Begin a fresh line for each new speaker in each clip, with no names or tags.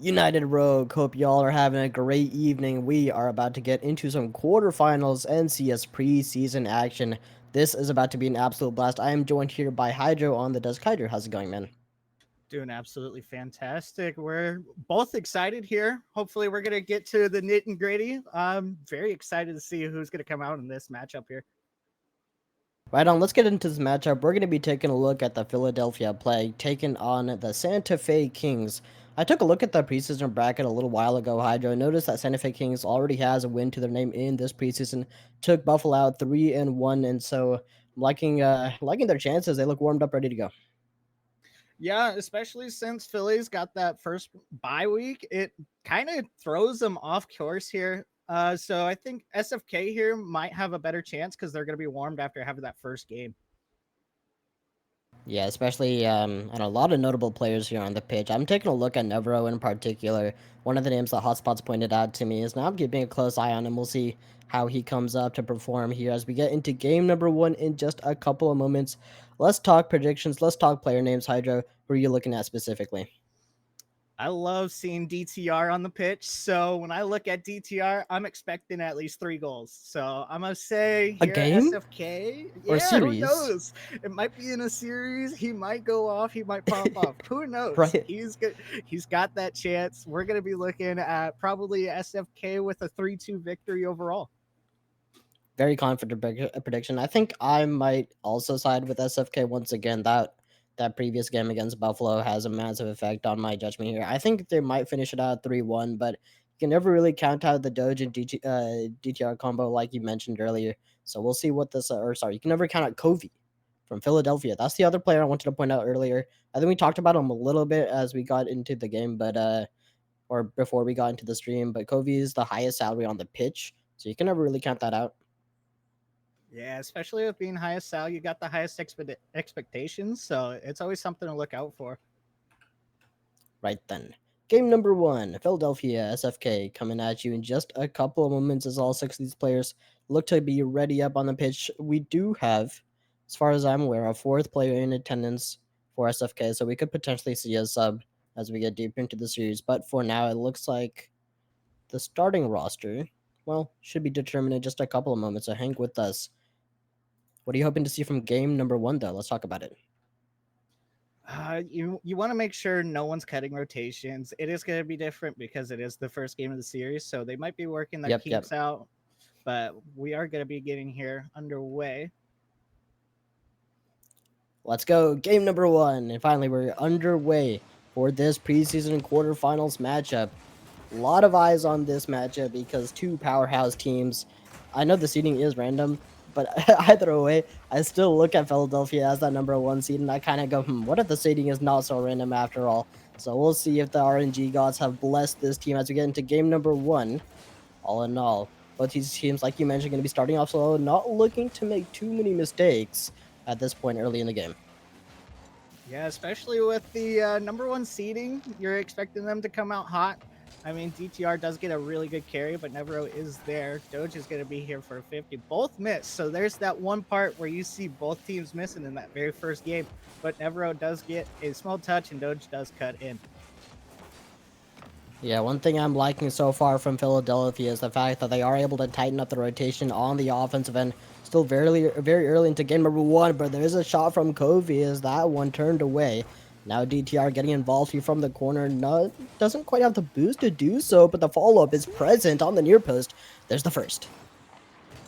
United Rogue, hope y'all are having a great evening. We are about to get into some quarterfinals NCS preseason action. This is about to be an absolute blast. I am joined here by Hydro on the desk. Hydro, how's it going, man?
Doing absolutely fantastic. We're both excited here. Hopefully, we're going to get to the nit and gritty. I'm very excited to see who's going to come out in this matchup here.
Right on, let's get into this matchup. We're going to be taking a look at the Philadelphia Plague taking on the Santa Fe Kings. I took a look at the preseason bracket a little while ago, Hydro. Noticed that Santa Fe Kings already has a win to their name in this preseason. Took Buffalo out 3-1, and so I'm liking their chances. They look warmed up, ready to go.
Yeah, especially since Philly's got that first bye week, it kind of throws them off course here. So I think SFK here might have a better chance because they're going to be warmed after having that first game.
Yeah, especially and a lot of notable players here on the pitch. I'm taking a look at Nevero in particular. One of the names that Hotspots pointed out to me is now I'm keeping a close eye on him. We'll see how he comes up to perform here as we get into game number one in just a couple of moments. Let's talk predictions. Let's talk player names. Hydro, who are you looking at specifically?
I love seeing DTR on the pitch. So when I look at DTR, I'm expecting at least 3 goals. So I'm going to say
A
here,
game
SFK.
or
Yeah, who
series?
knows? It might be in a series. He might go off. He might pop off. Who knows?
Right.
He's good. He's got that chance. We're going to be looking at probably SFK with a 3-2 victory overall.
Very confident prediction. I think I might also side with SFK once again. That previous game against Buffalo has a massive effect on my judgment here. I think they might finish it out 3-1, but you can never really count out the Doge and DTR combo like you mentioned earlier. So we'll see what this or sorry, you can never count out Covey from Philadelphia. That's the other player I wanted to point out earlier. I think we talked about him a little bit as we got into the game, but or before we got into the stream, but Covey is the highest salary on the pitch, so you can never really count that out.
Yeah, especially with being highest sal, you got the highest expectations. So it's always something to look out for.
Right then. Game number one, Philadelphia SFK coming at you in just a couple of moments as all six of these players look to be ready up on the pitch. We do have, as far as I'm aware, a fourth player in attendance for SFK, so we could potentially see a sub as we get deeper into the series. But for now, it looks like the starting roster, well, should be determined in just a couple of moments, so hang with us. What are you hoping to see from game number one, though? Let's talk about it.
You want to make sure no one's cutting rotations. It is going to be different because it is the first game of the series, so they might be working their
Yep.
kinks out. But we are going to be getting here underway.
Let's go. Game number one. And finally, we're underway for this preseason quarterfinals matchup. A lot of eyes on this matchup because two powerhouse teams. I know the seeding is random, but either way, I still look at Philadelphia as that number one seed, and I kind of go, what if the seeding is not so random after all? So we'll see if the RNG gods have blessed this team as we get into game number one. All in all, both these teams, like you mentioned, going to be starting off slow, not looking to make too many mistakes at this point early in the game.
Yeah, especially with the number one seeding, you're expecting them to come out hot. I mean, DTR does get a really good carry, but Nevero is there. Doge is going to be here for a 50. Both miss. So there's that one part where you see both teams missing in that very first game. But Nevero does get a small touch and Doge does cut in.
Yeah, one thing I'm liking so far from Philadelphia is the fact that they are able to tighten up the rotation on the offensive end. Still very early into game number one, but there is a shot from Covey as that one turned away. Now DTR getting involved here from the corner. Doesn't quite have the boost to do so, but the follow-up is present on the near post. There's the first.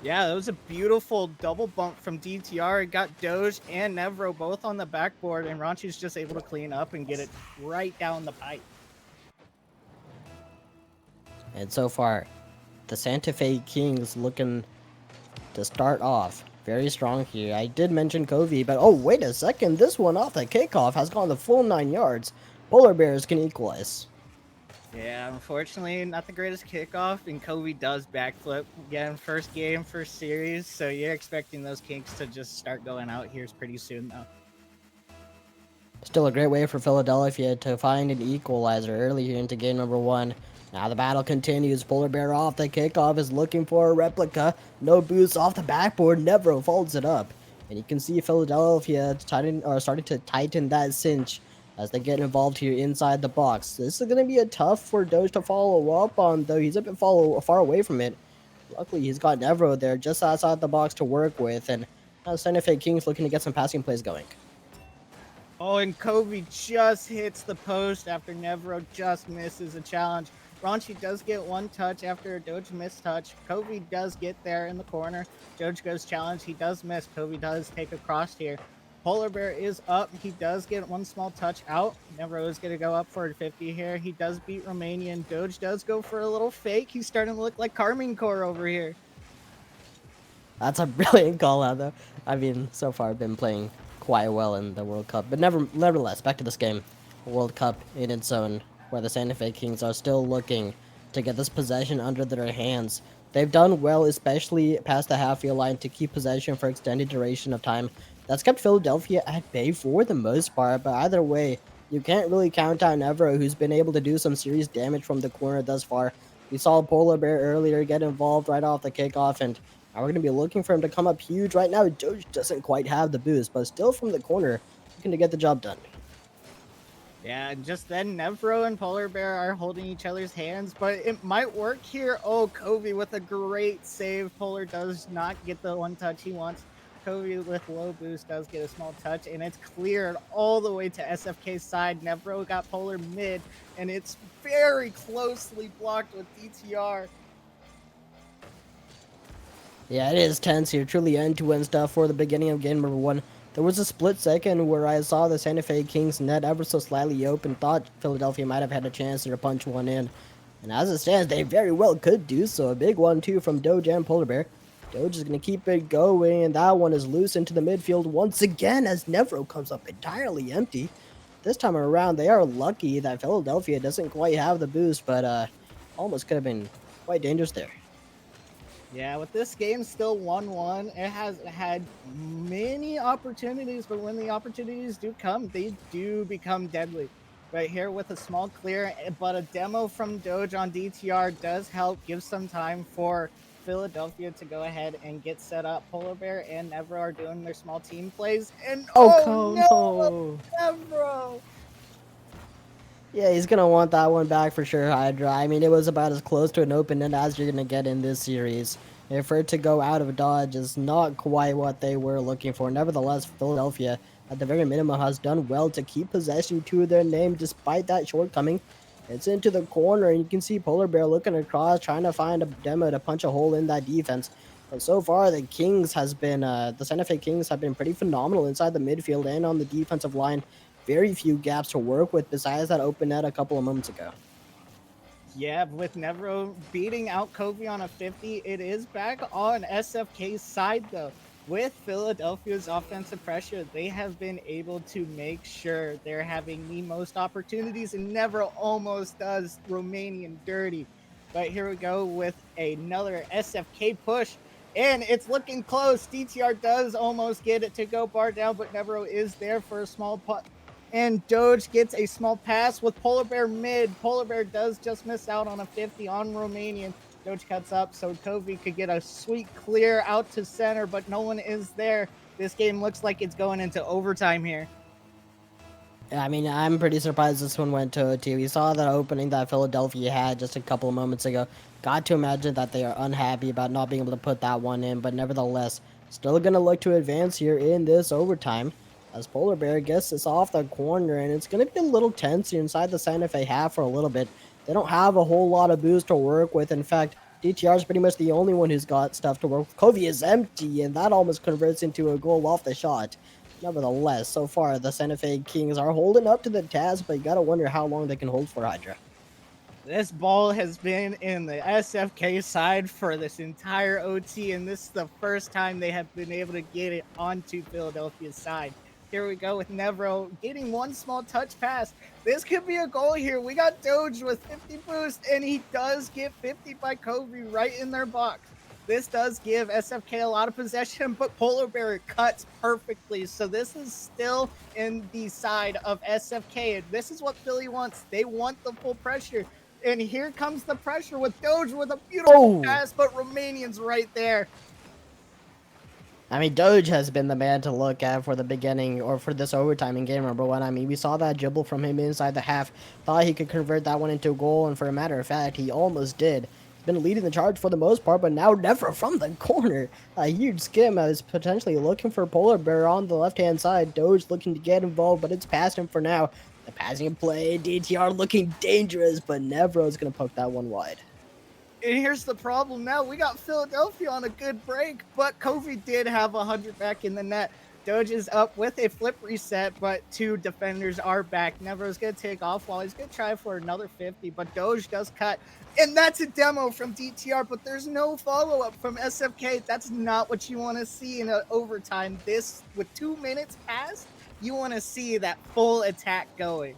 Yeah, that was a beautiful double bump from DTR. It got Doge and Nevero both on the backboard, and Ranchi's just able to clean up and get it right down the pipe.
And so far, the Santa Fe Kings looking to start off very strong here. I did mention Covey, but oh, wait a second. This one off the kickoff has gone the full 9 yards. Polar Bears can equalize.
Yeah, unfortunately, not the greatest kickoff, and Kobe does backflip. Again, first game, first series, so you're expecting those kinks to just start going out here pretty soon, though.
Still a great way for Philadelphia to find an equalizer early here into game number one. Now the battle continues. Polar Bear off the kickoff is looking for a replica. No boost off the backboard. Nevero folds it up. And you can see Philadelphia starting to tighten that cinch as they get involved here inside the box. This is going to be a tough for Doge to follow up on, though he's a bit far away from it. Luckily, he's got Nevro there just outside the box to work with, and now Santa Fe Kings looking to get some passing plays going.
Oh, and Kobe just hits the post after Nevro just misses a challenge. Ronchi does get one touch after a Doge missed touch. Kobe does get there in the corner. Doge goes challenge. He does miss. Kobe does take a cross here. Polar Bear is up. He does get one small touch out. Nevro is going to go up for a 50 here. He does beat Romanian. Doge does go for a little fake. He's starting to look like Carmine Core over here.
That's a brilliant call out, though. I mean, so far I've been playing quite well in the World Cup, but nevertheless, back to this game. World Cup in its own, where the Santa Fe Kings are still looking to get this possession under their hands. They've done well, especially past the half-field line, to keep possession for extended duration of time. That's kept Philadelphia at bay for the most part, but either way, you can't really count out Nevro, who's been able to do some serious damage from the corner thus far. We saw Polar Bear earlier get involved right off the kickoff, and now we're going to be looking for him to come up huge. Right now, Doge doesn't quite have the boost, but still from the corner, looking to get the job done.
Yeah, and just then Nevro and Polar Bear are holding each other's hands, but it might work here. Oh, Kobe with a great save. Polar does not get the one touch he wants. Kobe with low boost does get a small touch, and it's cleared all the way to SFK's side. Nevro got Polar mid, and it's very closely blocked with DTR.
Yeah, it is tense here. Truly end-to-end stuff for the beginning of game number one. There was a split second where I saw the Santa Fe Kings net ever so slightly open. Thought Philadelphia might have had a chance to punch one in. And as it stands, they very well could do so. A big one, too, from Doge and Polar Bear. Doge is going to keep it going, and that one is loose into the midfield once again as Nevro comes up entirely empty. This time around, they are lucky that Philadelphia doesn't quite have the boost, but almost could have been quite dangerous there.
Yeah, with this game still 1-1, it has had many opportunities, but when the opportunities do come, they do become deadly. Right here with a small clear, but a demo from Doge on DTR does help give some time for Philadelphia to go ahead and get set up. Polar Bear and Nevro are doing their small team plays, and oh
No!
no, Nevro!
Yeah, he's gonna want that one back for sure, Hydra. I mean, it was about as close to an open end as you're gonna get in this series. And for it to go out of dodge is not quite what they were looking for. Nevertheless, Philadelphia, at the very minimum, has done well to keep possession to their name despite that shortcoming. It's into the corner, and you can see Polar Bear looking across, trying to find a demo to punch a hole in that defense. But so far, the Santa Fe Kings have been pretty phenomenal inside the midfield and on the defensive line. Very few gaps to work with besides that open net a couple of moments ago.
Yeah, with Nevro beating out Kobe on a 50, it is back on SFK's side though. With Philadelphia's offensive pressure, they have been able to make sure they're having the most opportunities, and Nevro almost does Romanian dirty. But here we go with another SFK push, and it's looking close. DTR does almost get it to go bar down, but Nevro is there for a small putt, and Doge gets a small pass with Polar Bear mid. Polar Bear does just miss out on a 50 on Romanian. Doge cuts up so Kobe could get a sweet clear out to center, but no one is there. This game looks like it's going into overtime here.
I mean, I'm pretty surprised this one went to OT. We saw that opening that Philadelphia had just a couple of moments ago. Got to imagine that they are unhappy about not being able to put that one in, but nevertheless, still going to look to advance here in this overtime as Polar Bear gets this off the corner, and it's going to be a little tense here inside the Santa Fe half for a little bit. They don't have a whole lot of boost to work with. In fact, DTR is pretty much the only one who's got stuff to work with. Covey is empty, and that almost converts into a goal off the shot. Nevertheless, so far, the Santa Fe Kings are holding up to the task, but you gotta wonder how long they can hold for Hydra.
This ball has been in the SFK side for this entire OT, and this is the first time they have been able to get it onto Philadelphia's side. Here we go with Nevro getting one small touch pass. This could be a goal here. We got Doge with 50 boost, and he does get 50 by Kobe right in their box. This does give SFK a lot of possession, but Polar Bear cuts perfectly. So this is still in the side of SFK. And this is what Philly wants. They want the full pressure. And here comes the pressure with Doge with a beautiful pass, but Romanian's right there.
I mean, Doge has been the man to look at for the beginning or for this overtime in game number one. I mean, we saw that dribble from him inside the half. Thought he could convert that one into a goal, and for a matter of fact, he almost did. He's been leading the charge for the most part, but now never from the corner. A huge skim is potentially looking for Polar Bear on the left-hand side. Doge looking to get involved, but it's past him for now. The passing play, DTR looking dangerous, but Nevro's going to poke that one wide.
And here's the problem now. We got Philadelphia on a good break, but Kofi did have 100 back in the net. Doge is up with a flip reset, but two defenders are back. Nevro's going to take off while he's going to try for another 50, but Doge does cut. And that's a demo from DTR, but there's no follow-up from SFK. That's not what you want to see in an overtime. This, with 2 minutes past, you want to see that full attack going.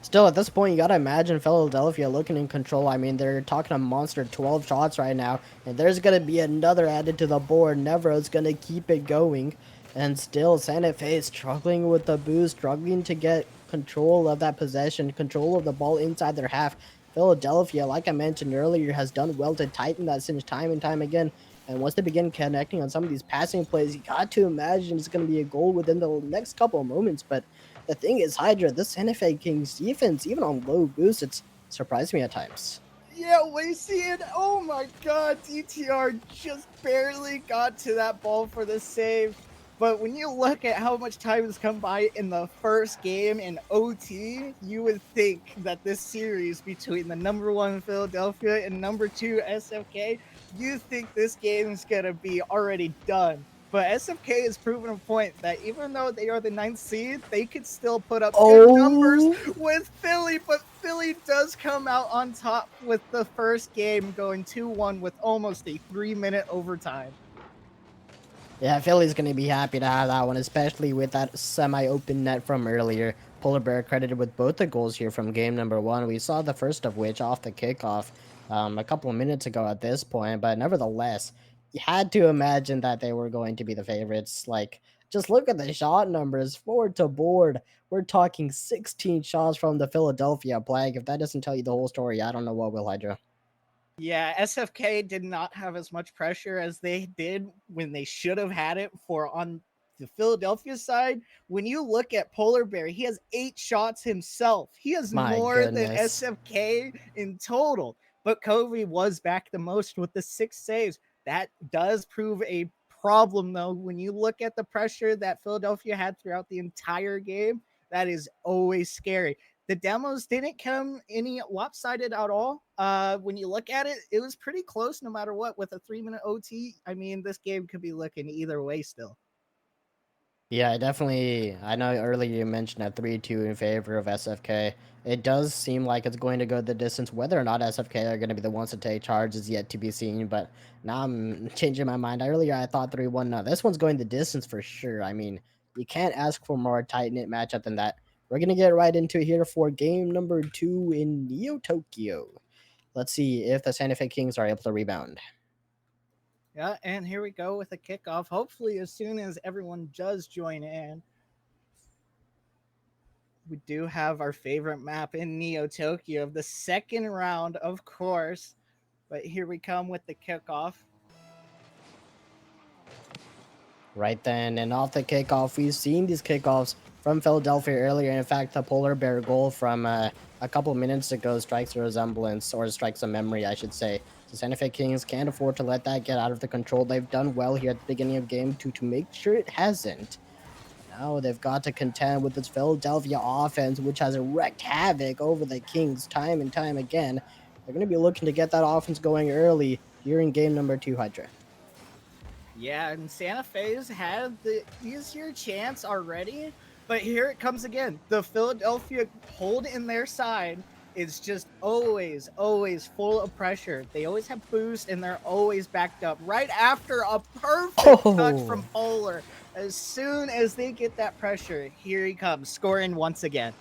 Still, at this point, you gotta imagine Philadelphia looking in control. I mean, they're talking a monster 12 shots right now, and there's gonna be another added to the board. Nevro's gonna keep it going, and still, Santa Fe is struggling with the boost, struggling to get control of that possession, control of the ball inside their half. Philadelphia, like I mentioned earlier, has done well to tighten that cinch time and time again. And once they begin connecting on some of these passing plays, you got to imagine it's going to be a goal within the next couple of moments. But the thing is, Hydra, this Santa Fe Kings defense, even on low boost, it's surprised me at times.
Yeah, Lacey, and oh my god, DTR just barely got to that ball for the save. But when you look at how much time has come by in the first game in OT, you would think that this series between the number one Philadelphia and number two SFK, you think this game is going to be already done. But SFK has proven a point that even though they are the 9th seed, they could still put up good numbers with Philly. But Philly does come out on top with the first game going 2-1 with almost a 3-minute overtime.
Yeah, Philly's going to be happy to have that one, especially with that semi-open net from earlier. Polar Bear credited with both the goals here from game number one. We saw the first of which off the kickoff a couple of minutes ago at this point, but nevertheless, you had to imagine that they were going to be the favorites. Like, just look at the shot numbers, forward to board. We're talking 16 shots from the Philadelphia Plague. If that doesn't tell you the whole story, I don't know what will, Hydra.
Yeah, SFK did not have as much pressure as they did when they should have had it for on the Philadelphia side. When you look at Polar Bear, he has 8 shots himself. He has
My
more than
goodness.
SFK in total. But Covey was back the most with the 6 saves. That does prove a problem, though. When you look at the pressure that Philadelphia had throughout the entire game, that is always scary. The demos didn't come any lopsided at all. When you look at it, it was pretty close no matter what. With a 3-minute OT, I mean, this game could be looking either way still.
Yeah, definitely. I know earlier you mentioned a 3-2 in favor of SFK. It does seem like it's going to go the distance. Whether or not SFK are going to be the ones to take charge is yet to be seen, but now I'm changing my mind. Earlier I thought 3-1. No, this one's going the distance for sure. I mean, you can't ask for more tight-knit matchup than that. We're going to get right into it here for game number 2 in Neo Tokyo. Let's see if the Santa Fe Kings are able to rebound.
Yeah, and here we go with a kickoff. Hopefully, as soon as everyone does join in, we do have our favorite map in Neo Tokyo of the second round, of course. But here we come with the kickoff.
Right then, and off the kickoff, we've seen these kickoffs from Philadelphia earlier. In fact, the Polar Bear goal from a couple minutes ago strikes a resemblance, or strikes a memory, I should say. The Santa Fe Kings can't afford to let that get out of the control. They've done well here at the beginning of game two to make sure it hasn't. Now they've got to contend with this Philadelphia offense, which has wreaked havoc over the Kings time and time again. They're going to be looking to get that offense going early here in game number 2, Hydra.
Yeah, and Santa Fe's had the easier chance already, but here it comes again. The Philadelphia hold in their side is just always, always full of pressure. They always have boost and they're always backed up right after a perfect touch from Polar. As soon as they get that pressure, here he comes, scoring once again.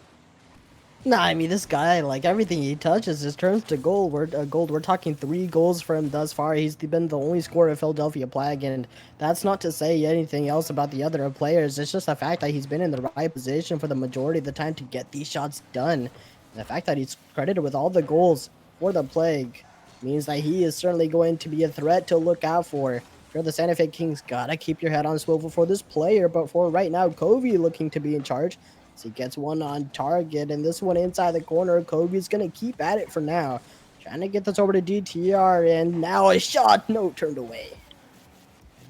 Nah, I mean, this guy, like, everything he touches just turns to gold. We're talking 3 goals for him thus far. He's been the only scorer of Philadelphia Plague, and that's not to say anything else about the other players. It's just the fact that he's been in the right position for the majority of the time to get these shots done. And the fact that he's credited with all the goals for the Plague means that he is certainly going to be a threat to look out for If you're the Santa Fe Kings, gotta keep your head on swivel for this player. But for right now, Covey looking to be in charge. So he gets one on target, and this one inside the corner. Covey's gonna keep at it for now. Trying to get this over to DTR, and now a shot, no, turned away.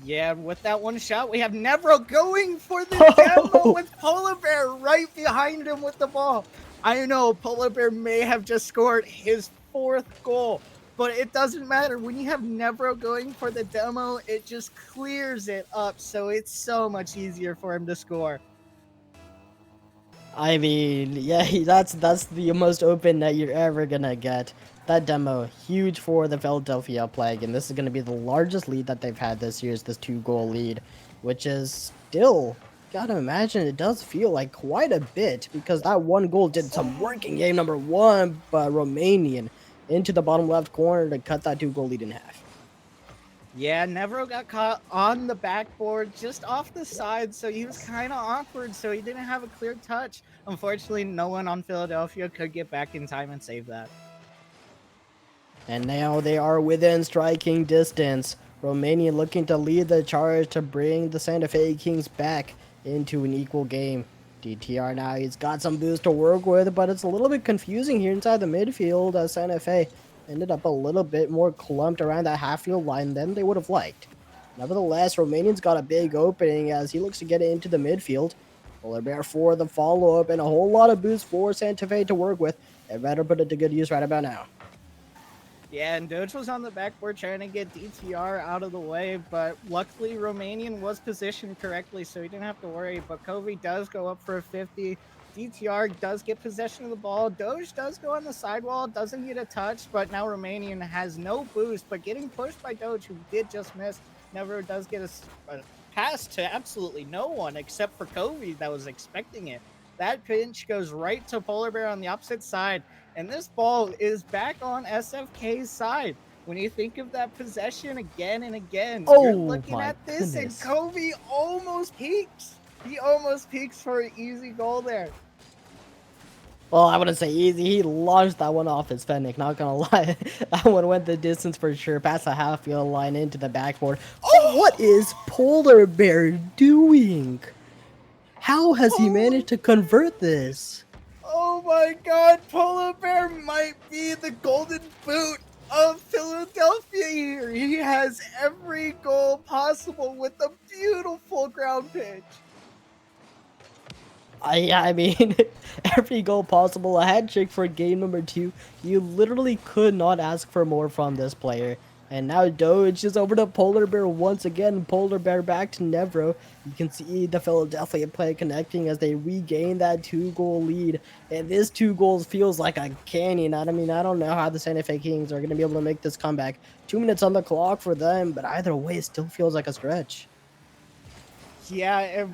Yeah, with that one shot, we have Nevro going for the demo
Oh,
with Polar Bear right behind him with the ball. I know Polar Bear may have just scored his 4th goal, but it doesn't matter. When you have Nevro going for the demo, it just clears it up, so it's so much easier for him to score.
I mean, yeah, that's the most open net you're ever gonna get. That demo, huge for the Philadelphia Plague, and this is gonna be the largest lead that they've had this year, is this 2-goal lead, which is still, gotta imagine, it does feel like quite a bit, because that one goal did some work in game number 1, but Romanian into the bottom left corner to cut that 2-goal lead in half.
Yeah, Nevro got caught on the backboard just off the side, so he was kind of awkward, so he didn't have a clear touch. Unfortunately, no one on Philadelphia could get back in time and save that.
And now they are within striking distance. Romania looking to lead the charge to bring the Santa Fe Kings back into an equal game. DTR now, he's got some boost to work with, but it's a little bit confusing here inside the midfield as Santa Fe ended up a little bit more clumped around that half-field line than they would have liked. Nevertheless, Romanian's got a big opening as he looks to get it into the midfield. Polar Bear for the follow-up and a whole lot of boost for Santa Fe to work with. They better put it to good use right about now.
Yeah, and Doge was on the backboard trying to get DTR out of the way, but luckily Romanian was positioned correctly, so he didn't have to worry. But Covey does go up for a 50. DTR does get possession of the ball. Doge does go on the sidewall, doesn't get a touch, but now Romanian has no boost, but getting pushed by Doge, who did just miss. Never does get a pass to absolutely no one except for Covey that was expecting it. That pinch goes right to Polar Bear on the opposite side. And this ball is back on SFK's side. When you think of that possession again and again, you're
Oh
looking
my
at this, and
goodness.
Covey almost peaks. He almost peaks for an easy goal there.
Well, I wouldn't say easy. He launched that one off his Fennec, not gonna lie. That one went the distance for sure, past the half-field line into the backboard. What is Polar Bear doing? How has he managed to convert this?
Oh my god, Polar Bear might be the golden boot of Philadelphia here. He has every goal possible with a beautiful ground pitch.
I mean, every goal possible, a hat trick for game number 2. You literally could not ask for more from this player. And now Doge is over to Polar Bear once again. Polar Bear back to Nevro. You can see the Philadelphia play connecting as they regain that 2-goal lead. And this 2 goals feels like a canyon. I mean, I don't know how the Santa Fe Kings are going to be able to make this comeback. 2 minutes on the clock for them, but either way, it still feels like a stretch.
Yeah,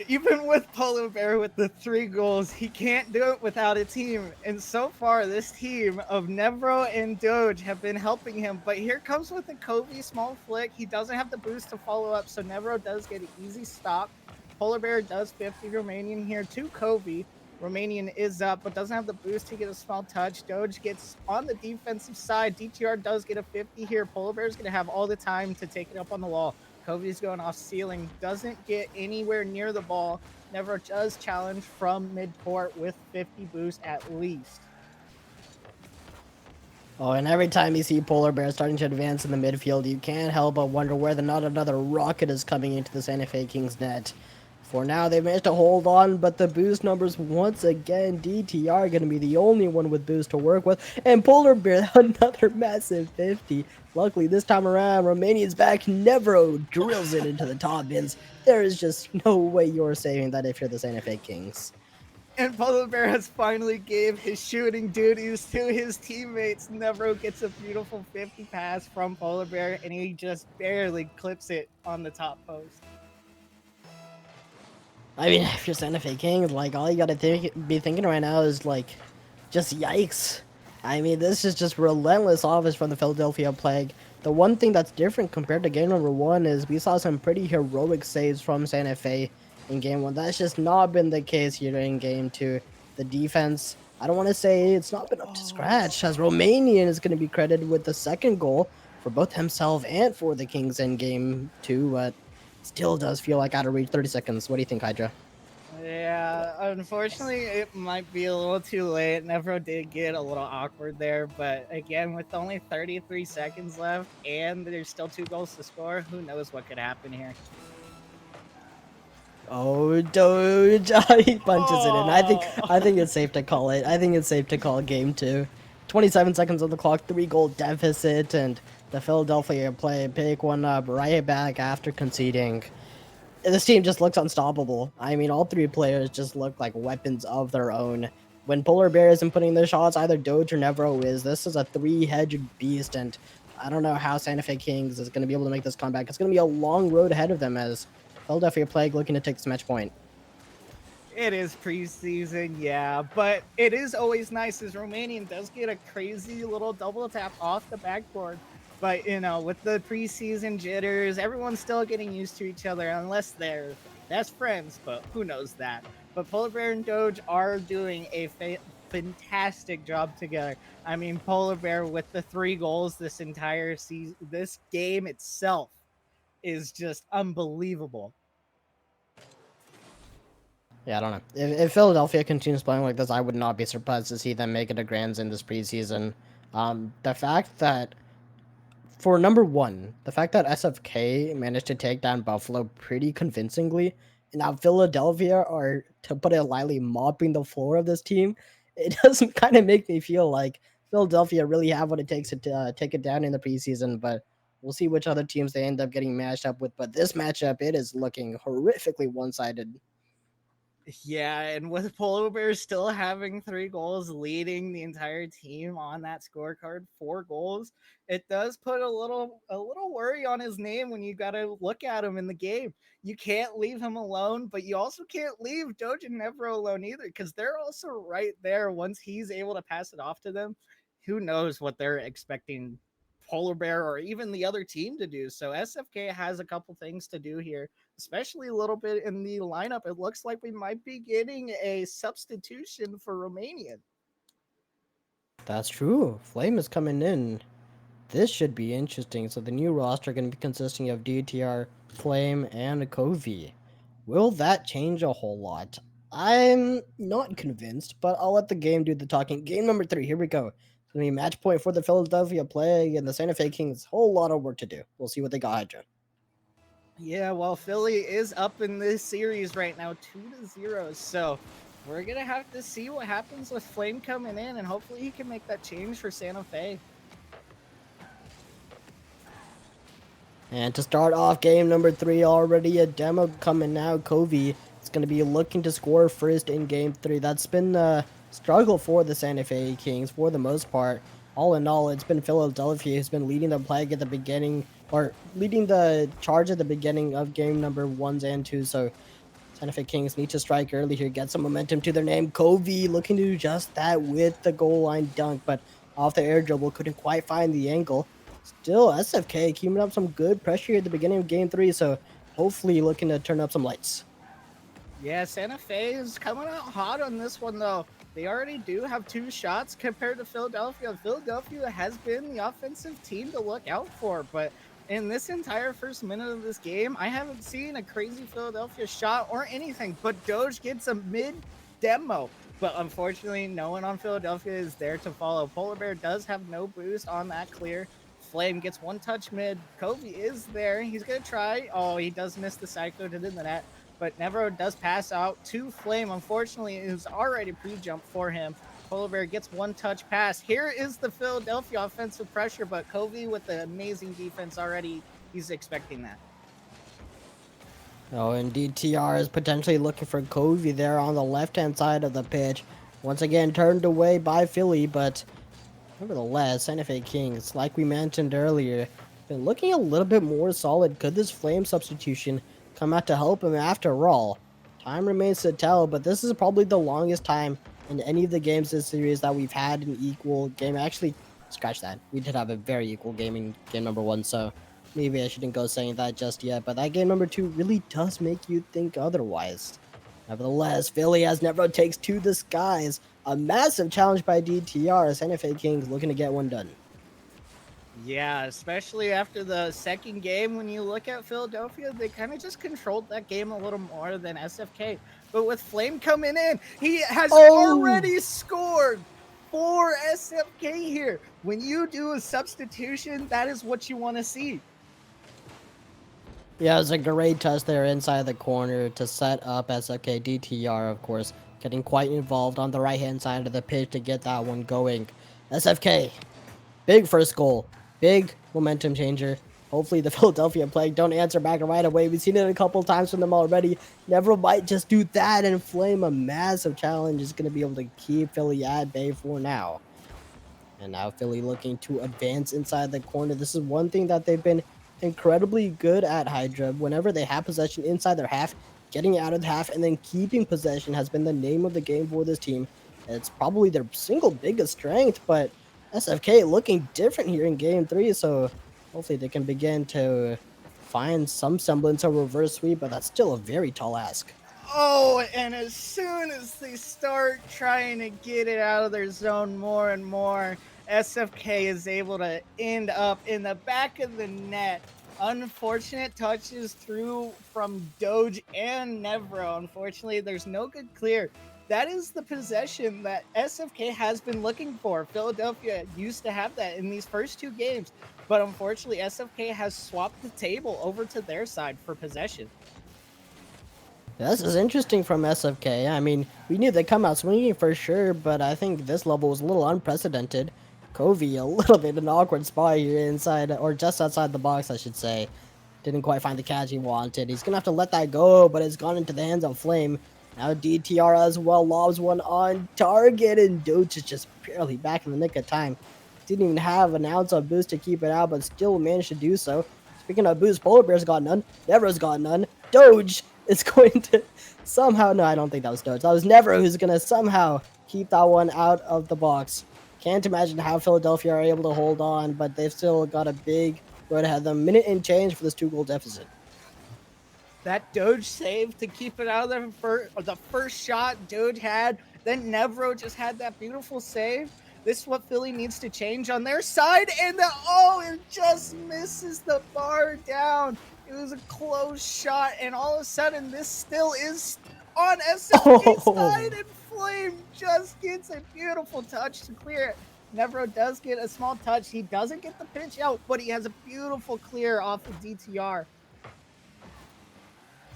even with Polar Bear with the 3 goals, he can't do it without a team. And so far, this team of Nevro and Doge have been helping him. But here comes with the Covey small flick. He doesn't have the boost to follow up, so Nevro does get an easy stop. Polar Bear does 50 Romanian here to Covey. Romanian is up, but doesn't have the boost to get a small touch. Doge gets on the defensive side. DTR does get a 50 here. Polar Bear is going to have all the time to take it up on the wall. Covey's going off ceiling, doesn't get anywhere near the ball. Never does challenge from mid-court with 50 boost at least.
Oh, and every time you see Polar Bear starting to advance in the midfield, you can't help but wonder whether or not another rocket is coming into the Santa Fe Kings net. For now, they've managed to hold on, but the boost numbers, once again, DTR are going to be the only one with boost to work with. And Polar Bear, another massive 50. Luckily, this time around, Romania's back. Nevro drills it into the top bins. There is just no way you're saving that if you're the Santa Fe Kings.
And Polar Bear has finally gave his shooting duties to his teammates. Nevro gets a beautiful 50 pass from Polar Bear, and he just barely clips it on the top post.
I mean, if you're Santa Fe Kings, like, all you gotta be thinking right now is, like, just yikes. I mean, this is just relentless offense from the Philadelphia Plague. The one thing that's different compared to game number 1 is we saw some pretty heroic saves from Santa Fe in game 1. That's just not been the case here in game 2. The defense, I don't want to say it's not been up to scratch, as Romanian is going to be credited with the second goal for both himself and for the Kings in game 2, but still does feel like out of reach. 30 seconds. What do you think, Hydra?
Yeah, unfortunately, it might be a little too late. Nevro did get a little awkward there, but again, with only 33 seconds left and there's still 2 goals to score, who knows what could happen here.
Oh, Doge! He punches it in. I think
Oh,
it's safe to call it. I think it's safe to call game 2. 27 seconds on the clock, 3-goal deficit, and the Philadelphia play pick one up right back after conceding. This team just looks unstoppable. I mean, all three players just look like weapons of their own. When Polar Bear isn't putting their shots, either Doge or Nevro is. This is a three-headed beast, and I don't know how Santa Fe Kings is going to be able to make this comeback. It's going to be a long road ahead of them as Philadelphia Plague looking to take this match point.
it is preseason, yeah, but it is always nice as Romanian does get a crazy little double tap off the backboard. But with the preseason jitters, everyone's still getting used to each other unless they're best friends, but who knows that. But Polar Bear and Doge are doing a fantastic job together. I mean, Polar Bear with the 3 goals this entire season, this game itself is just unbelievable.
Yeah, I don't know. If Philadelphia continues playing like this, I would not be surprised to see them make it a Grands in this preseason. The fact that for number one, the fact that SFK managed to take down Buffalo pretty convincingly, and now Philadelphia are, to put it lightly, mopping the floor of this team, it does kind of make me feel like Philadelphia really have what it takes to take it down in the preseason. But we'll see which other teams they end up getting matched up with. But this matchup, it is looking horrifically one-sided.
Yeah, and with Polar Bears still having 3 goals, leading the entire team on that scorecard, 4 goals, it does put a little worry on his name when you got to look at him in the game. You can't leave him alone, but you also can't leave Doge and Nevro alone either because they're also right there. Once he's able to pass it off to them, who knows what they're expecting Polar Bear or even the other team to do. So SFK has a couple things to do here, especially a little bit in the lineup. It looks like we might be getting a substitution for Romanian.
That's true. Flame is coming in. This should be interesting. So the new roster going to be consisting of DTR, Flame, and Kovi. Will that change a whole lot? I'm not convinced, but I'll let the game do the talking. Game number 3, here we go. It's going to be match point for the Philadelphia Plague and the Santa Fe Kings. Whole lot of work to do. We'll see what they got, Hydra.
Yeah, well, Philly is up in this series right now, 2-0. So we're gonna have to see what happens with Flame coming in, and hopefully he can make that change for Santa Fe.
And to start off game number 3, already a demo coming now. Kovi is going to be looking to score first in game 3. That's been a struggle for the Santa Fe Kings for the most part. All in all, it's been Philadelphia who's been leading the Plague at the beginning, or leading the charge at the beginning of game number 1s and 2s. So Santa Fe Kings need to strike early here, get some momentum to their name. Kovi looking to do just that with the goal line dunk, but off the air dribble, couldn't quite find the angle. Still, SFK keeping up some good pressure at the beginning of game 3, so hopefully looking to turn up some lights.
Yeah, Santa Fe is coming out hot on this one, though. They already do have 2 shots compared to Philadelphia. Philadelphia has been the offensive team to look out for, but in this entire first minute of this game, I haven't seen a crazy Philadelphia shot or anything, but Doge gets a mid demo. But unfortunately, no one on Philadelphia is there to follow. Polar Bear does have no boost on that clear. Flame gets 1 touch mid. Kovi is there. He's going to try. Oh, he does miss the cyclo to the net, but Nevro does pass out to Flame. Unfortunately, it was already pre-jump for him. Polar Bear gets 1 touch pass. Here is the Philadelphia offensive pressure, but Kovi with the amazing defense already, he's expecting that.
Oh, indeed, TR is potentially looking for Kovi there on the left-hand side of the pitch. Once again, turned away by Philly, but nevertheless, Santa Fe Kings, like we mentioned earlier, been looking a little bit more solid. Could this Flame substitution come out to help him after all? Time remains to tell, but this is probably the longest time in any of the games this series that we've had an equal game. Actually, scratch that. We did have a very equal game in game number 1, so maybe I shouldn't go saying that just yet. But that game number 2 really does make you think otherwise. Nevertheless, Philly as Nevro takes to the skies. A massive challenge by DTR. Santa Fe Kings looking to get one done.
Yeah, especially after the second game, when you look at Philadelphia, they kind of just controlled that game a little more than SFK. But with Flame coming in, he has
Oh,
already scored for SFK here. When you do a substitution, that is what you want to see.
yeah, it was a great touch there inside the corner to set up SFK. DTR, of course, getting quite involved on the right hand side of the pitch to get that one going. SFK, big first goal, big momentum changer. Hopefully the Philadelphia Plague don't answer back right away. We've seen it a couple times from them already. Never might just do that and flame a massive challenge is going to be able to keep Philly at bay for now. And now Philly looking to advance inside the corner. This is one thing that they've been incredibly good at, Hydra. Whenever they have possession inside their half, getting out of the half and then keeping possession has been the name of the game for this team. It's probably their single biggest strength, but SFK looking different here in game three. So hopefully they can begin to find some semblance of reverse sweep, but that's still a very tall ask.
Oh, and as soon as they start trying to get it out of their zone more and more, SFK is able to end up in the back of the net. Unfortunate touches through from Doge and Nevro. Unfortunately, there's no good clear. That is the possession that SFK has been looking for. Philadelphia used to have that in these first two games, but unfortunately, SFK has swapped the table over to their side for possession.
This is interesting from SFK. I mean, we knew they'd come out swinging for sure, but I think this level was a little unprecedented. Covey a little bit in an awkward spot here inside, or just outside the box, I should say. Didn't quite find the catch he wanted. He's gonna have to let that go, but it's gone into the hands of Flame. Now DTR as well lobs one on target, and Doge is just barely back in the nick of time. Didn't even have an ounce of boost to keep it out, but still managed to do so. Speaking of boost, Polar Bear's got none. Nevro's got none. Doge is going to somehow. No, I don't think that was Doge. That was Nevro who's gonna somehow keep that one out of the box. Can't imagine how Philadelphia are able to hold on, but they've still got a big road ahead of them. Minute and change for this 2 goal deficit.
That Doge save to keep it out of the first shot Doge had. Then Nevro just had that beautiful save. This is what Philly needs to change on their side. And it just misses the bar down. It was a close shot. And all of a sudden, this still is on SFK's side.
Oh,
And Flame just gets a beautiful touch to clear it. Nevro does get a small touch. He doesn't get the pinch out, but he has a beautiful clear off of DTR.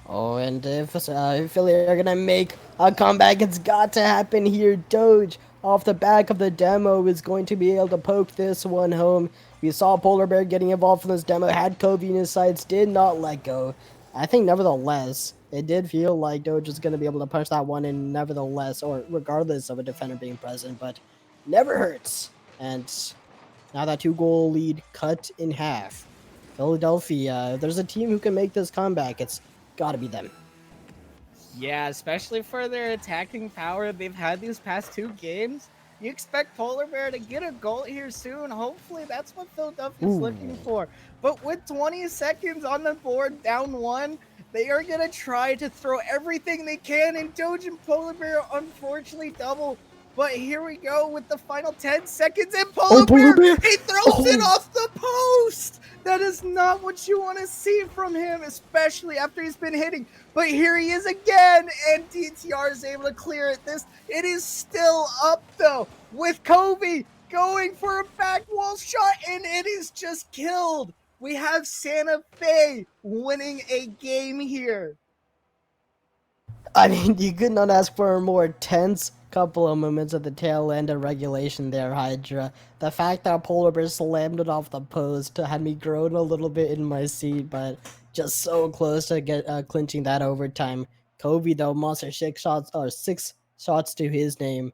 oh, and if Philly are gonna make a comeback, it's got to happen here. Doge, off the back of the demo, is going to be able to poke this one home. We saw Polar Bear getting involved from this demo, had Kobe in his sights, did not let go. I think, nevertheless, it did feel like Doge was going to be able to punch that one in, nevertheless, or regardless of a defender being present, but never hurts. And now that 2 goal lead cut in half. Philadelphia, if there's a team who can make this comeback, it's got to be them.
Yeah, especially for their attacking power they've had these past two games. You expect Polar Bear to get a goal here soon. Hopefully, that's what Philadelphia's looking
Ooh.
for. But with 20 seconds on the board, down one, they are going to try to throw everything they can. And Doge and Polar Bear, unfortunately, double. But here we go with the final 10 seconds. And
Oh,
Polar
Polar
Bear,
Bear!
he throws it
Oh!
off the post. That is not what you want to see from him, especially after he's been hitting. But here he is again, and DTR is able to clear it. It is still up though, with Kobe going for a back wall shot, and it is just killed. We have Santa Fe winning a game here.
I mean, you could not ask for a more tense couple of moments at the tail end of regulation there, Hydra. The fact that Polar Bear slammed it off the post had me groan a little bit in my seat, but just so close to get clinching that overtime. Kobe, though, monster 6 shots or 6 shots to his name.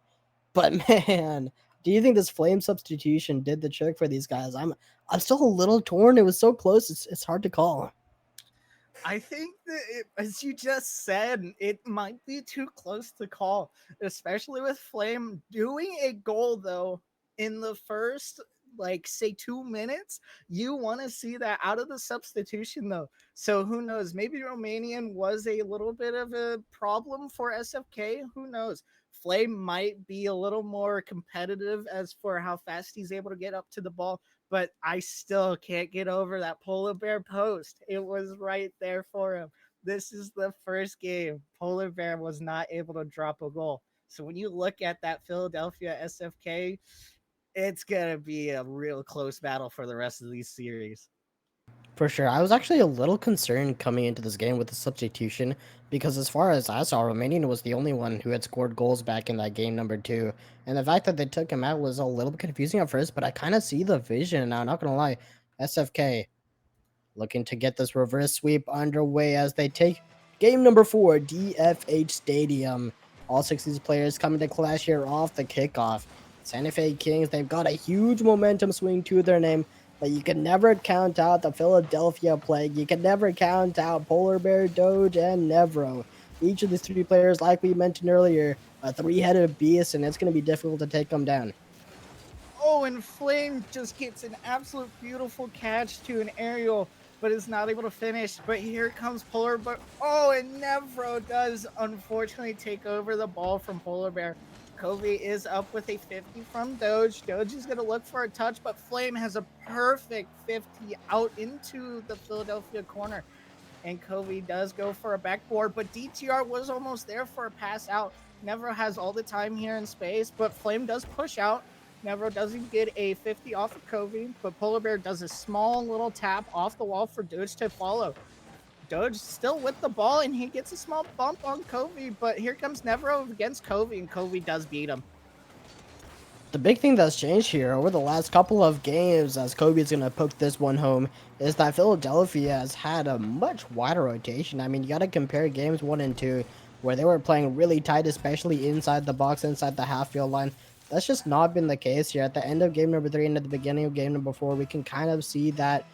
But man, do you think this flame substitution did the trick for these guys? I'm still a little torn. It was so close. It's hard to call.
I think that, as you just said, it might be too close to call, especially with Flame doing a goal though in the first, like, say 2 minutes. You want to see that out of the substitution though. So who knows? Maybe Romanian was a little bit of a problem for SFK. Who knows? Flame might be a little more competitive as for how fast he's able to get up to the ball. but I still can't get over that polar bear post. It was right there for him. This is the first game Polar Bear was not able to drop a goal. So when you look at that Philadelphia SFK, it's gonna be a real close battle for the rest of these series.
For sure. I was actually a little concerned coming into this game with the substitution because, as far as I saw, Romanian was the only one who had scored goals back in that game number two. And the fact that they took him out was a little bit confusing at first, but I kind of see the vision now. Not going to lie. SFK looking to get this reverse sweep underway as they take game number 4, DFH Stadium. All 6 of these players coming to clash here off the kickoff. Santa Fe Kings, they've got a huge momentum swing to their name, but you can never count out the Philadelphia Plague. You can never count out Polar Bear, Doge, and Nevro. Each of these 3 players, like we mentioned earlier, a 3-headed beast, and it's going to be difficult to take them down.
Oh, and Flame just gets an absolute beautiful catch to an aerial, but is not able to finish. But here comes Polar Bear. Oh, and Nevro does unfortunately take over the ball from Polar Bear. Kobe is up with a 50 from Doge. Doge is going to look for a touch, but Flame has a perfect 50 out into the Philadelphia corner. And Kobe does go for a backboard, but DTR was almost there for a pass out. Nevro has all the time here in space, but Flame does push out. Nevro doesn't get a 50 off of Kobe, but Polar Bear does a small little tap off the wall for Doge to follow. Doge still with the ball, and he gets a small bump on Kobe, but here comes Nevro against Kobe, and Kobe does beat him.
The big thing that's changed here over the last couple of games, as Kobe's going to poke this one home, is that Philadelphia has had a much wider rotation. I mean, you got to compare games 1 and 2, where they were playing really tight, especially inside the box, inside the half-field line. That's just not been the case here. At the end of game number 3 and at the beginning of game number 4, we can kind of see that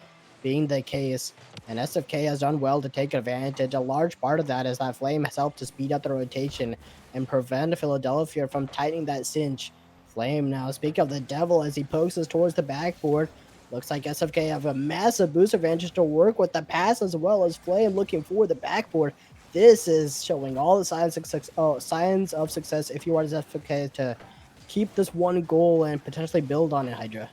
being the case. And SFK has done well to take advantage. A large part of that is that Flame has helped to speed up the rotation and prevent Philadelphia from tightening that cinch. Flame now, speak of the devil, as he pokes us towards the backboard. Looks like SFK have a massive boost advantage to work with the pass, as well as Flame looking for the backboard. This is showing all the signs of success if you are SFK to keep this one goal and potentially build on it, Hydra.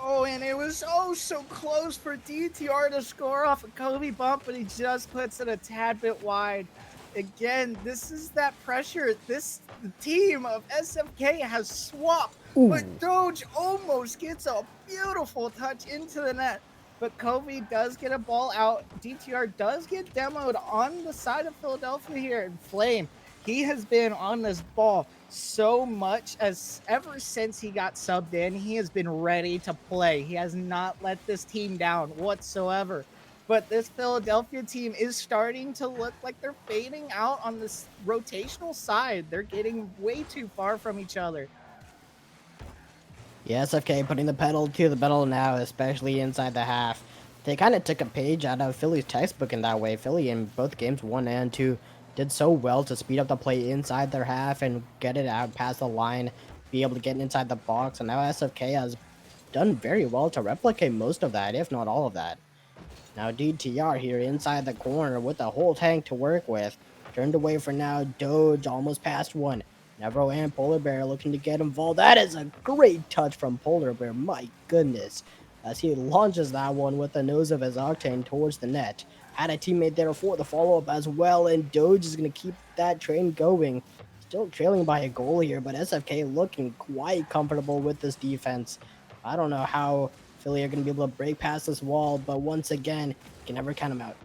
Oh, and it was oh so close for DTR to score off a Kobe bump, but he just puts it a tad bit wide. Again, this is that pressure. This team of SFK has swapped, but
Ooh.
Doge almost gets a beautiful touch into the net. But Kobe does get a ball out. DTR does get demoed on the side of Philadelphia here. And Flame, he has been on this ball so much as ever since he got subbed in. He has been ready to play. He has not let this team down whatsoever. But this Philadelphia team is starting to look like they're fading out on this rotational side. They're getting way too far from each other.
Yeah, SFK putting the pedal to the metal now, especially inside the half. They kind of took a page out of Philly's textbook in that way. Philly in both games 1 and 2 did so well to speed up the play inside their half and get it out past the line, be able to get inside the box. And now SFK has done very well to replicate most of that, if not all of that. Now DTR here inside the corner with the whole tank to work with. Turned away for now. Doge almost past one. Nevro and Polar Bear looking to get involved. That is a great touch from Polar Bear. My goodness. As he launches that one with the nose of his Octane towards the net. Had a teammate there for the follow-up as well. And Doge is going to keep that train going. Still trailing by a goal here, but SFK looking quite comfortable with this defense. I don't know how Philly are going to be able to break past this wall, but once again, you can never count them out.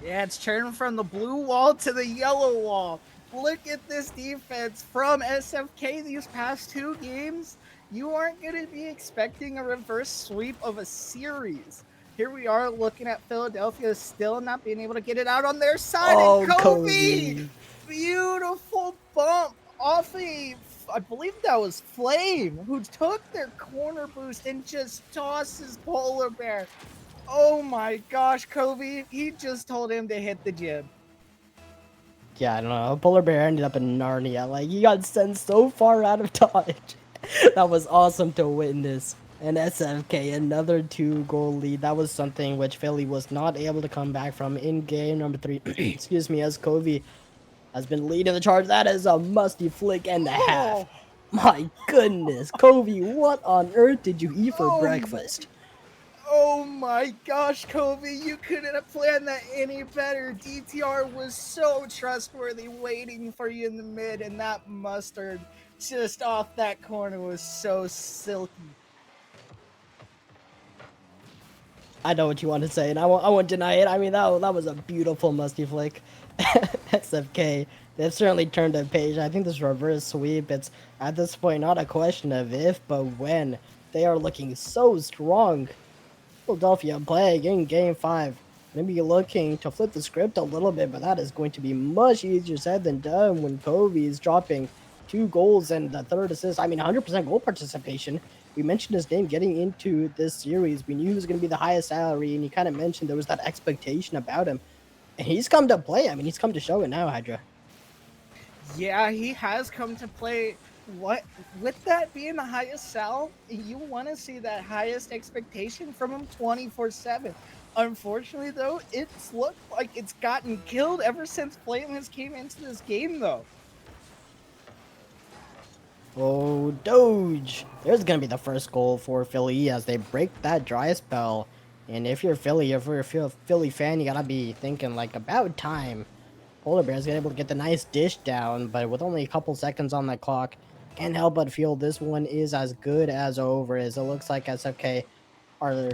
Yeah, it's turning from the blue wall to the yellow wall. Look at this defense from SFK these past 2 games. You aren't going to be expecting a reverse sweep of a series. Here we are looking at Philadelphia still not being able to get it out on their side.
Oh,
And Kobe!
Kobe.
Beautiful bump off I believe that was Flame, who took their corner boost and just tosses Polar Bear. Oh my gosh, Kobe, he just told him to hit the jib.
Yeah, I don't know. Polar Bear ended up in Narnia. Like, he got sent so far out of Dodge. That was awesome to witness. And SFK, another 2-goal lead. That was something which Philly was not able to come back from in game number 3. Excuse me, as Kobe has been leading the charge. That is a musty flick and a half. My goodness, Kobe, what on earth did you eat for
Oh my,
breakfast?
oh my gosh, Kobe, you couldn't have planned that any better. DTR was so trustworthy waiting for you in the mid, and that mustard just off that corner was so silky.
I know what you want to say, and I won't deny it. I mean, that was a beautiful musty flick. SFK, they've certainly turned a page. I think this reverse sweep, it's at this point not a question of if, but when. They are looking so strong. Philadelphia playing in game five. Maybe looking to flip the script a little bit, but that is going to be much easier said than done when Kobe is dropping 2 goals and the third assist. I mean, 100% goal participation. We mentioned his name getting into this series. We knew he was going to be the highest salary, and you kind of mentioned there was that expectation about him. And he's come to play. I mean, he's come to show it now, Hydra.
Yeah, he has come to play. What with that being the highest sell, you want to see that highest expectation from him 24/7. Unfortunately, though, it's looked like it's gotten killed ever since Flame has came into this game, though.
Oh, Doge. There's going to be the first goal for Philly as they break that dry spell. And if you're Philly, if you're a Philly fan, you got to be thinking, like, about time. Polar Bears get able to get the nice dish down, but with only a couple seconds on the clock, can't help but feel this one is as good as over as it looks like SFK are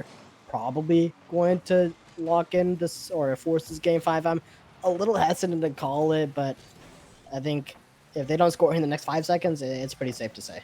probably going to lock in this or force this game five. I'm a little hesitant to call it, but I think if they don't score in the next 5 seconds, it's pretty safe to say.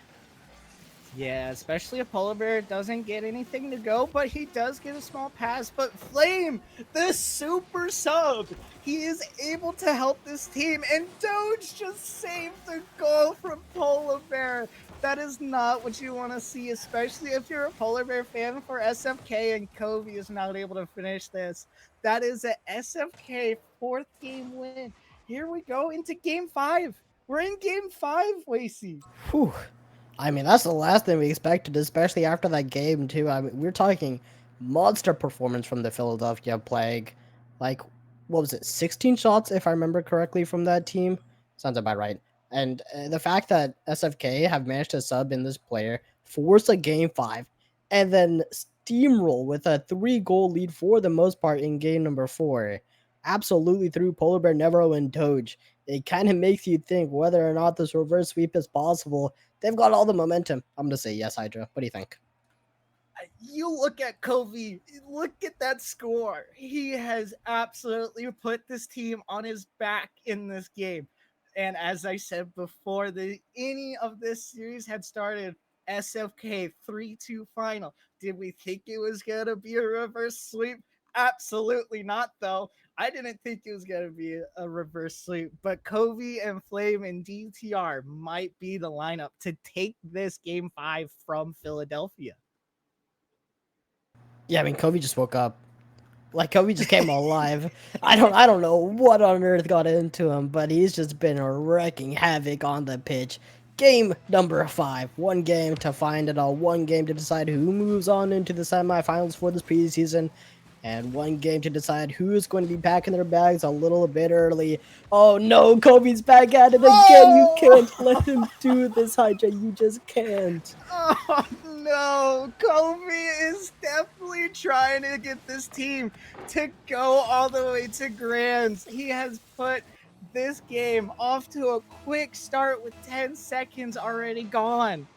Yeah, especially if Polar Bear doesn't get anything to go, but he does get a small pass. But Flame, the super sub, he is able to help this team, and Doge just saved the goal from Polar Bear. That is not what you want to see, especially if you're a Polar Bear fan for SFK and Kobe is not able to finish this. That is a SFK fourth game win. Here we go into game five. We're in game five, Lacey.
Whew. I mean, that's the last thing we expected, especially after that game, too. I mean, we're talking monster performance from the Philadelphia Plague. Like, what was it, 16 shots, if I remember correctly, from that team? Sounds about right. And the fact that SFK have managed to sub in this player, force a game five, and then steamroll with a 3 goal lead for the most part in game number four. Absolutely through Polar Bear, Nevero, and Doge. It kind of makes you think whether or not this reverse sweep is possible. They've got all the momentum. I'm gonna say yes, Hydra. What do you think?
You look at Kobe, look at that score. He has absolutely put this team on his back in this game. And as I said before, any of this series had started, SFK 3-2 final. Did we think it was going to be a reverse sweep? Absolutely not, though. I didn't think it was going to be a reverse sweep, but Kobe and Flame and DTR might be the lineup to take this game five from Philadelphia.
Yeah, I mean, Kobe just woke up. Like Kobe just came alive. I don't know what on earth got into him, but he's just been wrecking havoc on the pitch. Game number five. One game to find it all. One game to decide who moves on into the semifinals for this preseason. And one game to decide who is going to be packing their bags a little bit early. Oh no, Kobe's back at it again. You can't let
Oh!
him do this, Hydra. You just can't.
Oh no, Kobe is definitely trying to get this team to go all the way to grands. He has put this game off to a quick start with 10 seconds already gone.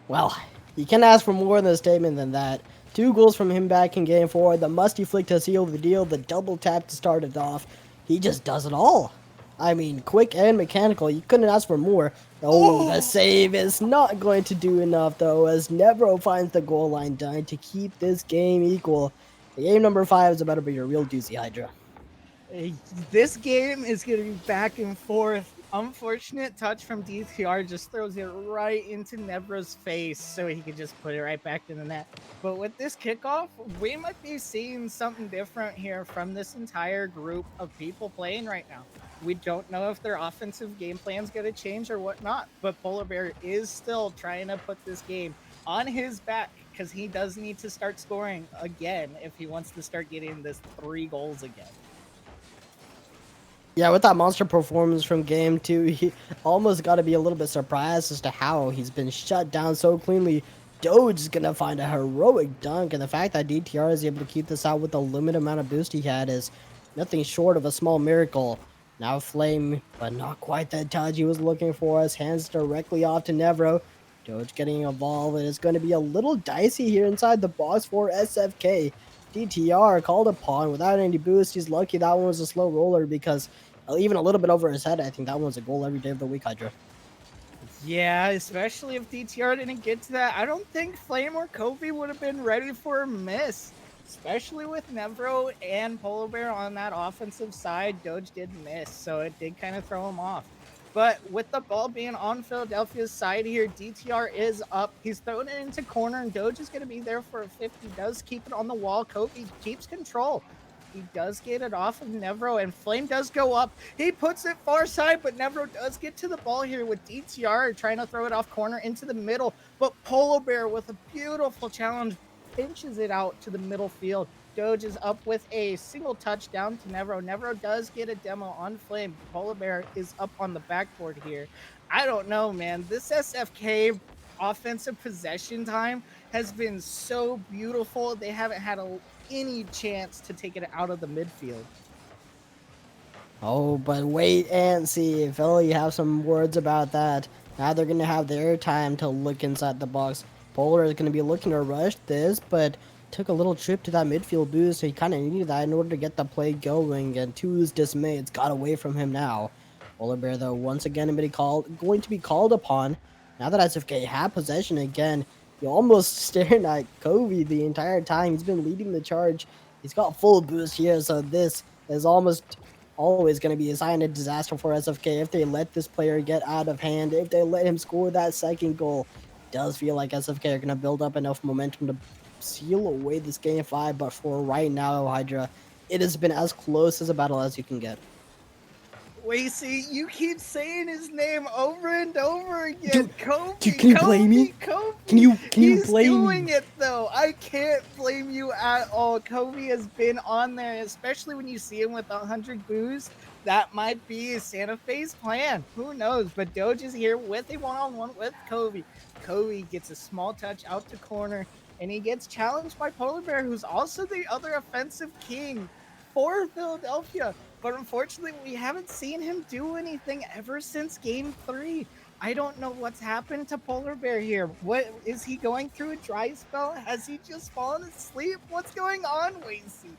Well, you can ask for more in the statement than that. 2 goals from him back in game four, the musty flick to seal the deal, the double tap to start it off. He just does it all. I mean, quick and mechanical. You couldn't ask for more. Oh, the
Oh,
save is not going to do enough, though, as Nevro finds the goal line done to keep this game equal. The game number five is about to be a real doozy, Hydra.
this game is going to be back and forth. Unfortunate touch from DTR just throws it right into Nebra's face so he could just put it right back in the net. But with this kickoff, we might be seeing something different here from this entire group of people playing right now. We don't know if their offensive game plan is going to change or whatnot, but Polar Bear is still trying to put this game on his back because he does need to start scoring again if he wants to start getting this 3 goals again.
Yeah, with that monster performance from game two, he almost got to be a little bit surprised as to how he's been shut down so cleanly. Doge is gonna find a heroic dunk, and the fact that DTR is able to keep this out with the limited amount of boost he had is nothing short of a small miracle. Now Flame, but not quite that touch he was looking for. His hands directly off to Nevro. Doge getting involved, and it's going to be a little dicey here inside the box for SFK. DTR called upon without any boost. He's lucky that one was a slow roller because even a little bit over his head, I think that one's a goal every day of the week, Hydra.
Yeah, especially if DTR didn't get to that. I don't think Flame or Kobe would have been ready for a miss, especially with Nevro and Polar Bear on that offensive side. Doge did miss, so it did kind of throw him off. But with the ball being on Philadelphia's side here, DTR is up. He's throwing it into corner, and Doge is going to be there for a 50. Does keep it on the wall. Kobe keeps control. He does get it off of Nevro, and Flame does go up. He puts it far side, but Nevro does get to the ball here with DTR trying to throw it off corner into the middle. But Polar Bear with a beautiful challenge pinches it out to the middle field. Doge is up with a single touchdown to Nevro. Nevro does get a demo on Flame. Polar Bear is up on the backboard here. I don't know, man. This SFK offensive possession time has been so beautiful. They haven't had any chance to take it out of the midfield.
Oh, but wait and see. Philly have some words about that. Now they're going to have their time to look inside the box. Polar is going to be looking to rush this, but took a little trip to that midfield boost. So he kind of needed that in order to get the play going. And to his dismay, it's got away from him now. Polar Bear, though, once again going to be called upon. Now that SFK have possession again, you're almost staring at Kobe the entire time. He's been leading the charge. He's got full boost here, so this is almost always going to be a sign of disaster for SFK if they let this player get out of hand, if they let him score that second goal. Does feel like SFK are going to build up enough momentum to seal away this game 5, but for right now, Hydra, it has been as close as a battle as you can get.
Wacy, you keep saying his name over and over again.
Dude,
Kobe,
can you blame
Kobe,
me? Can
Kobe.
you
He's
blame
doing
me?
it though. I can't blame you at all. Kobe has been on there, especially when you see him with 100 boosts. That might be Santa Fe's plan. Who knows? But Doge is here with a one-on-one with Kobe. Kobe gets a small touch out to corner, and he gets challenged by Polar Bear, who's also the other offensive king for Philadelphia. But unfortunately, we haven't seen him do anything ever since game 3. I don't know what's happened to Polar Bear here. What is he going through a dry spell? Has he just fallen asleep? What's going on, Wacy?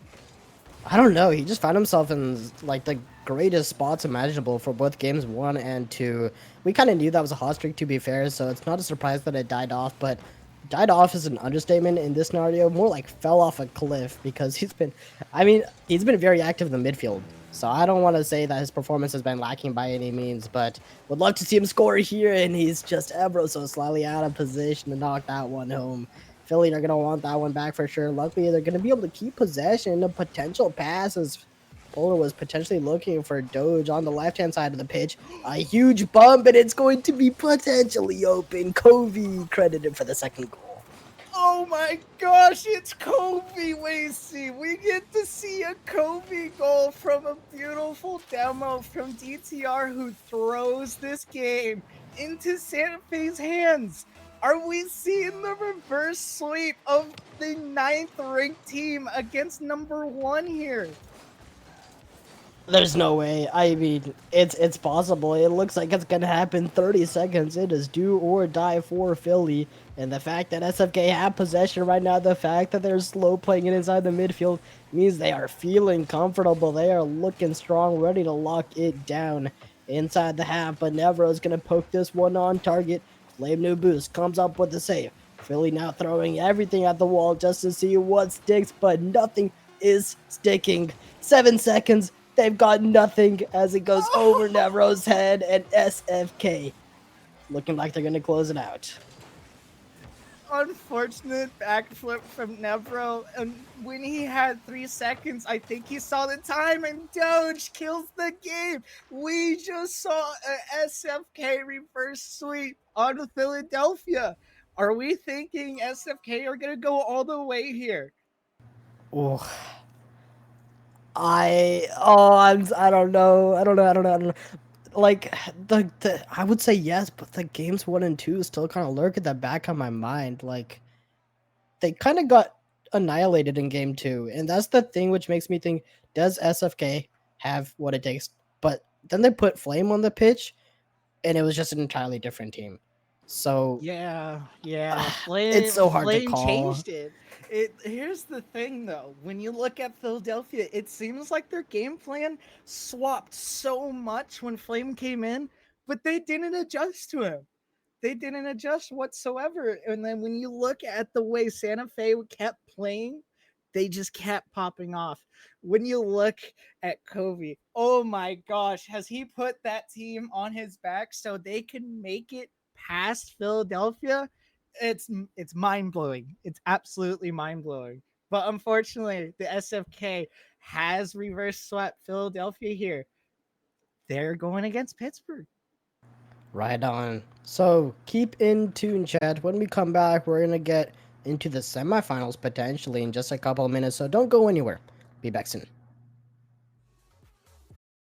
I don't know. He just found himself in like the greatest spots imaginable for both games 1 and 2. We kind of knew that was a hot streak, to be fair, so it's not a surprise that it died off. But died off is an understatement in this scenario. More like fell off a cliff because he's been very active in the midfield. So I don't want to say that his performance has been lacking by any means, but would love to see him score here, and he's just ever so slightly out of position to knock that one home. Philly are going to want that one back for sure. Luckily, they're going to be able to keep possession of potential passes. Polar was potentially looking for Doge on the left-hand side of the pitch. A huge bump, and it's going to be potentially open. Covey credited for the second goal.
Oh my gosh, it's Kobe Wacy. We get to see a Kobe goal from a beautiful demo from DTR who throws this game into Santa Fe's hands. Are we seeing the reverse sweep of the 9th ranked team against number 1 here?
There's no way. I mean, it's possible. It looks like it's gonna happen. 30 seconds. It is do or die for Philly. And the fact that SFK have possession right now, the fact that they're slow playing it inside the midfield means they are feeling comfortable. They are looking strong, ready to lock it down inside the half. But Nevro is gonna poke this one on target. Flame new boost comes up with the save. Philly now throwing everything at the wall just to see what sticks, but nothing is sticking. 7 seconds. They've got nothing as it goes over Nevro's head, and SFK looking like they're going to close it out.
Unfortunate backflip from Nevro. And when he had 3 seconds, I think he saw the time and Doge kills the game. We just saw a SFK reverse sweep on Philadelphia. Are we thinking SFK are going to go all the way here?
Oh, I don't know. I don't know. Like the I would say yes, but the games 1 and 2 still kind of lurk at the back of my mind. Like they kind of got annihilated in game 2, and that's the thing which makes me think, does SFK have what it takes? But then they put Flame on the pitch, and it was just an entirely different team. So
Yeah,
it's
Flame
so hard to
Flame
call.
changed it. It Here's the thing though. When you look at Philadelphia, it seems like their game plan swapped so much when Flame came in, but they didn't adjust to him. They didn't adjust whatsoever. And then when you look at the way Santa Fe kept playing, they just kept popping off. When you look at Kobe, oh my gosh, has he put that team on his back so they can make it past Philadelphia? It's mind blowing. It's absolutely mind blowing. But unfortunately, the SFK has reverse swept Philadelphia here. They're going against Pittsburgh.
Right on. So keep in tune, chat. When we come back, we're gonna get into the semifinals potentially in just a couple of minutes. So don't go anywhere. Be back soon.